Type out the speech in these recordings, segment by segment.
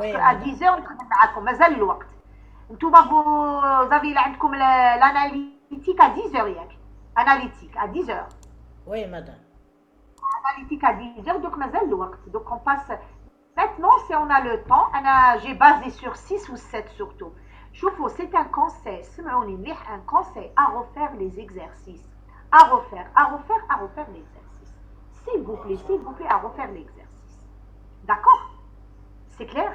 parce Oui, qu'à madame. 10 heures نكمل معاكم مازال الوقت. انتوما vous avez عندكم l'analytique à 10 heures ياك. Analytique à 10 heures. Oui, madame. Analytique à 10 heures donc مازال الوقت. Donc on passe maintenant si on a le temps. J'ai basé sur 6 ou 7 surtout. شوفوا c'est un conseil. سمعوني مليح un conseil à refaire les exercices. À refaire, à refaire, à refaire l'exercice. S'il vous plaît, à refaire l'exercice. D'accord? C'est clair?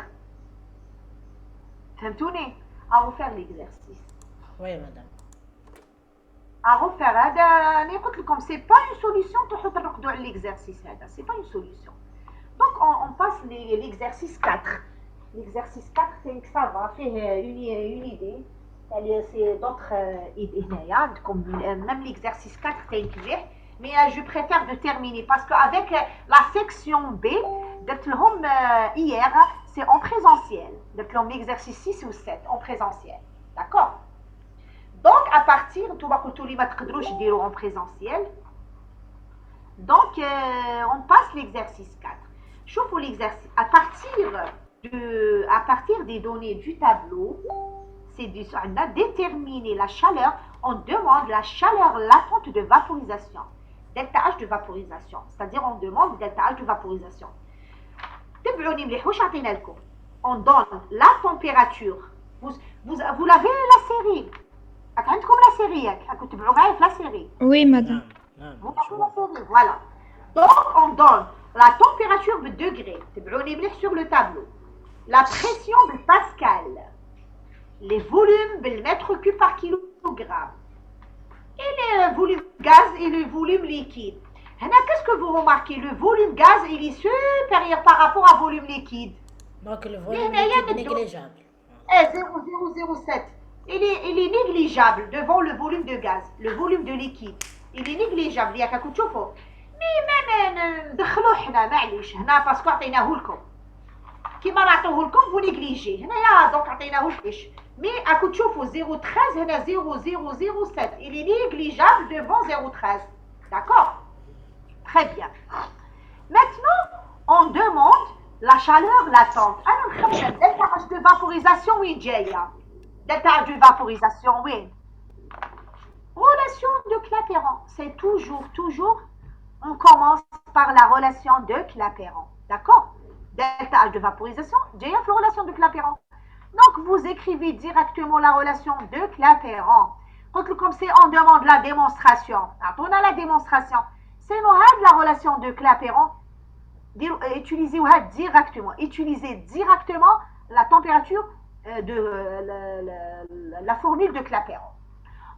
فهمتوني؟ À refaire l'exercice. Oui, madame. À refaire هذا أنا قلت لكم c'est pas une solution تروحوا ترقدوا على l'exercice هذا c'est pas une solution. Donc on passe l'exercice 4. L'exercice 4 c'est que ça va faire une idée. C'est d'autres idées هنايا عندكم même l'exercice 4 c'est مليح. Mais je préfère de terminer parce qu'avec la section B درت لهم hier c'est en présentiel. درت لهم l'exercice 6 ou 7 en présentiel. D'accord? Donc à partir نتوما قلتوا لي ما تقدروش ديروا en présentiel. Donc on passe l'exercice 4. شوفوا l'exercice à partir des données du tableau, c'est on a déterminé la chaleur, on demande la chaleur latente de vaporisation. Delta H de vaporisation, c'est-à-dire on demande delta H de vaporisation. تبعوني مليح واش عطينا لكم. On donne la température. Vous l'avez la série. راك عندكم لا سيري ياك راكم تبعوا معايا في لا سيري. Oui, madame. نعم نعم Vous avez la مشهور. série, voilà. Donc on donne la température de degré. تبعوني مليح sur le tableau. La pression de Pascal. Les volumes بالمètre cube par kilogramme. Et le volume gaz et le volume liquide. Qu'est-ce que vous remarquez? Le volume gaz il est supérieur par rapport au volume liquide. Donc le Mais volume il y a liquide négligeable. 0,007. Il est négligeable devant le volume de gaz, le volume de liquide. Il est négligeable. ياك راكم تشوفوا. مي ما ندخلوه حنا معليش هنا باسكو عطيناه لكم. كيما نعطوه لكم فو نيجليجي هنايا دونك عطيناه ليش. مي راكم تشوفوا 0,13 هنا 0,007. Il est négligeable devant 0,13. D'accord? Très bien. Maintenant, on demande la chaleur latente. Alors, delta H de vaporisation وين جاية؟ delta H de vaporisation وين؟ Relation de Clapeyron. C'est toujours, on commence par la relation de Clapeyron. D'accord? Delta H de vaporisation, جاية في relation de Clapeyron. Donc, vous écrivez directement la relation de Clapeyron. Comme c'est, on demande la démonstration. On a la démonstration. C'est la relation de Clapeyron. Utilisez directement. Utilisez directement la température de la formule de Clapeyron.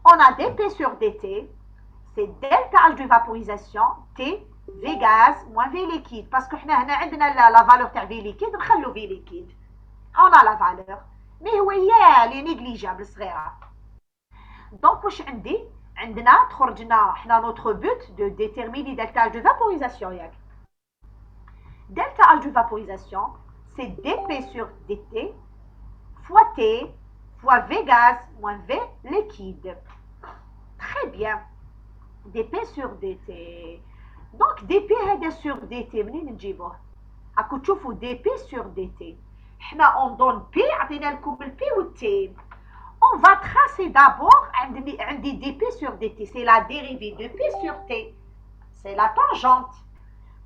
On a dP sur dt, c'est delta H de vaporisation, T, V gaz moins V liquide. Parce que nous avons la valeur de V liquide, nous avons V liquide. On a la valeur. Mais oui, elle est négligeable. Donc, notre but de déterminer delta H de vaporisation. Delta H de vaporisation, c'est dP sur dt fois T fois V gaz moins V liquide. Très bien. dP sur dt. Donc, dP sur dt, منين نجيبوه؟ راكم تشوفوا dP sur dt. احنا on donne P, عطينا لكم ال P و T. On va tracer d'abord عندي dP sur dt. C'est la dérivée de P sur T. C'est la tangente.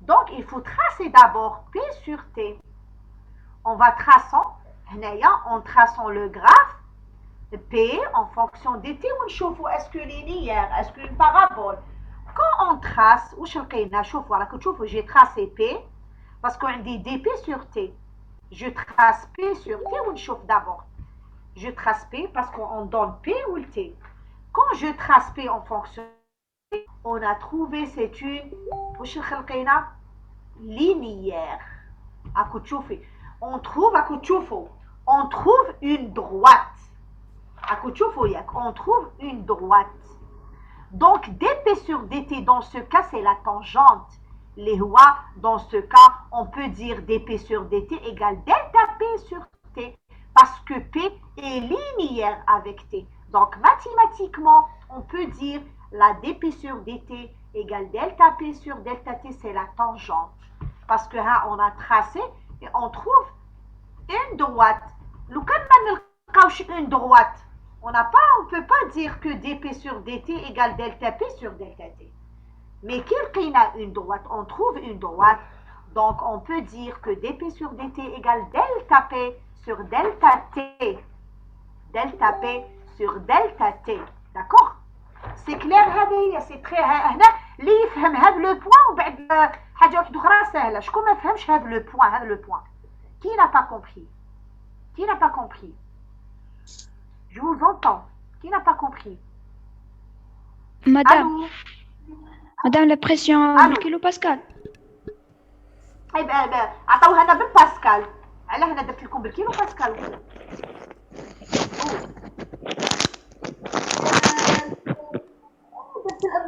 Donc, il faut tracer d'abord P sur T. On va traçant, en traçant le graphe P en fonction de T, est-ce que linéaire, est-ce qu'une parabole. Quand on trace, j'ai tracé P parce qu'on dit dP sur T. Je trace P sur T ou chauffe d'abord. Je trace P parce qu'on donne P ou le T. Quand je trace P en fonction, on a trouvé c'est une linéaire. On trouve une droite. On trouve une droite. Donc, dP sur dt, dans ce cas, c'est la tangente. Les rois, dans ce cas, on peut dire dP sur dt égale delta P sur t, parce que P est linéaire avec t. Donc, mathématiquement, on peut dire la dP sur dt égale delta P sur delta t, c'est la tangente. Parce que là, on a tracé et on trouve une droite. لو كان ما نلقاوش une droite, on peut pas dire que dp sur dt égale delta p sur delta t. Mais كي لقينا une droite, on trouve une droite, donc on peut dire que dp sur dt égale delta p sur delta t. Delta p sur delta t. D'accord? C'est clair هذه, c'est très هنا اللي يفهم هذا لو بوين وبعد حاجه واحده اخرى سهله. شكون ما فهمش هذا لو بوين, هذا لو بوين. Qui n'a pas compris? Qui n'a pas compris? Je vous entends. Qui n'a pas compris? Madame. Allô? Madame, la pression Allô. بالكيلو-باسكال. اي عطاوها لنا بالباسكال. علاه انا درت لكم بالكيلو باسكال.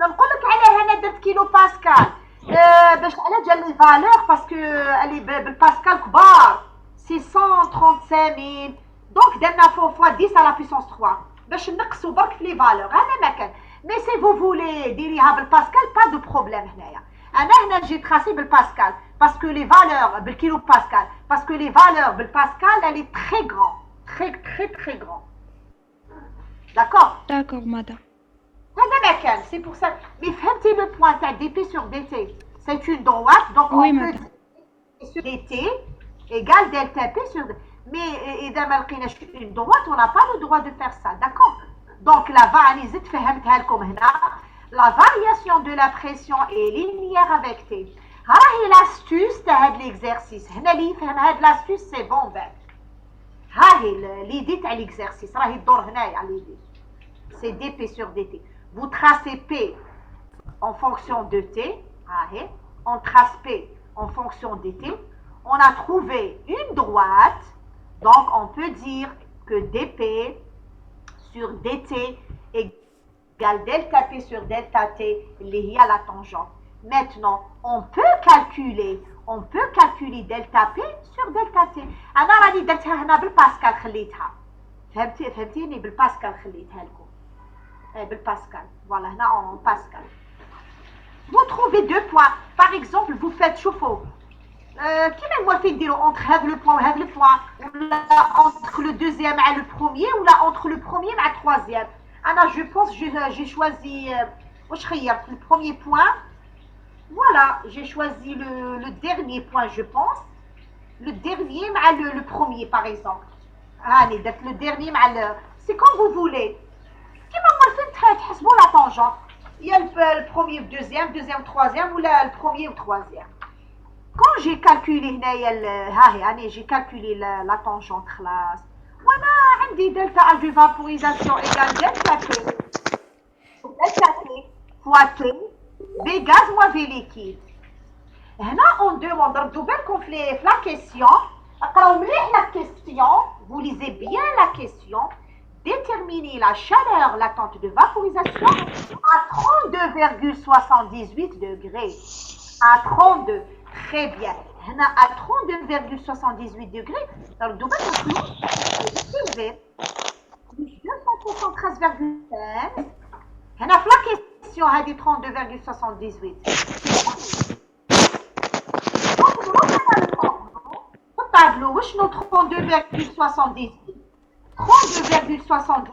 نقول لك علاه انا درت كيلو باسكال. باش علاه جا لي فالور باسكو اللي بالباسكال كبار 635000 دونك درنا فوا 10 على بيسونس 3 باش نقصوا برك في لي فالور. هذا ما كان. مي سي فو فولي ديريها بالباسكال با دو بروبليم. هنايا انا هنا جي تراسي بالباسكال باسكو لي فالور بالكيلو باسكال باسكو لي فالور بالباسكال elle est très grand, très grand. D'accord? D'accord, madame. هذا ما كان. سي بور سا. مي فهمتي لو بوين تاع دي بي سور دي تي. سي اون droite, donc Oui, on madame. peut sur dt égale delta p sur mais اذا ما لقيناش une droite, on n'a pas le droit de faire ça. D'accord? Donc la راني زدت فهمتها لكم هنا. La variation de la pression est linéaire avec t. راهي l'astuce تاع هاد l'exercice. هنا اللي يفهم هاد l'astuce سي بون بعد. هاهي ليدي تاع l'exercice راهي الدور هنايا على ليدي. C'est dp sur dt. Vous tracez p en fonction de t. On trace p en fonction de t. On a trouvé une droite. Donc on peut dire que dp sur dt égale delta p sur delta t lié à la tangente. Maintenant, on peut calculer delta p sur delta t. أنا راني درتها هنا بالباسكال خليتها. فهمتيني بالباسكال خليتها لكم. بالباسكال. Voilà, هنا en Pascal. Vous trouvez deux points. Par exemple, vous faites chauffe-eau. كيما موالفين نديرو entre هذا لو بوين وهذا لو بوين ولا entre le deuxième مع le premier ولا entre le premier مع le troisième. أنا je pense j'ai choisi واش خيرت le premier point. Voilà, j'ai choisi le dernier point je pense. Le dernier مع le premier par exemple. هاني درت le dernier مع le. C'est comme vous voulez. كيما موالفين تحسبوا la tangente. Il y a le premier, le deuxième, troisième ou le premier ou le troisième. Quand j'ai calculé j'ai calculé la tangente خلاص وانا عندي دلتا A de vaporisation égale delta T fois T B gaz moins V liquide. هنا on demande ردوا بالكم في la question. اقراو مليح la question. Vous lisez bien la question. Déterminer la chaleur latente de vaporisation à 32,78 degrés. À 32. Très bien. À 32,78 degrés, dans le domaine de flou, c'est 273,5. La question a dit 32,78. Le tableau, je note 32,78. 32,78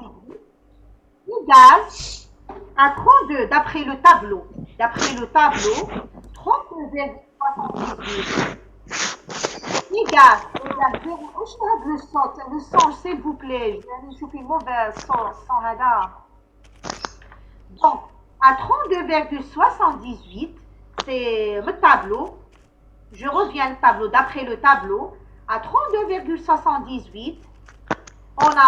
égale à 32 d'après le tableau. 32,78 égale le son s'il vous plaît. Je suis mauvais son radar. Donc à 32,78 c'est le tableau. Je reviens au tableau. D'après le tableau, à 32,78 on a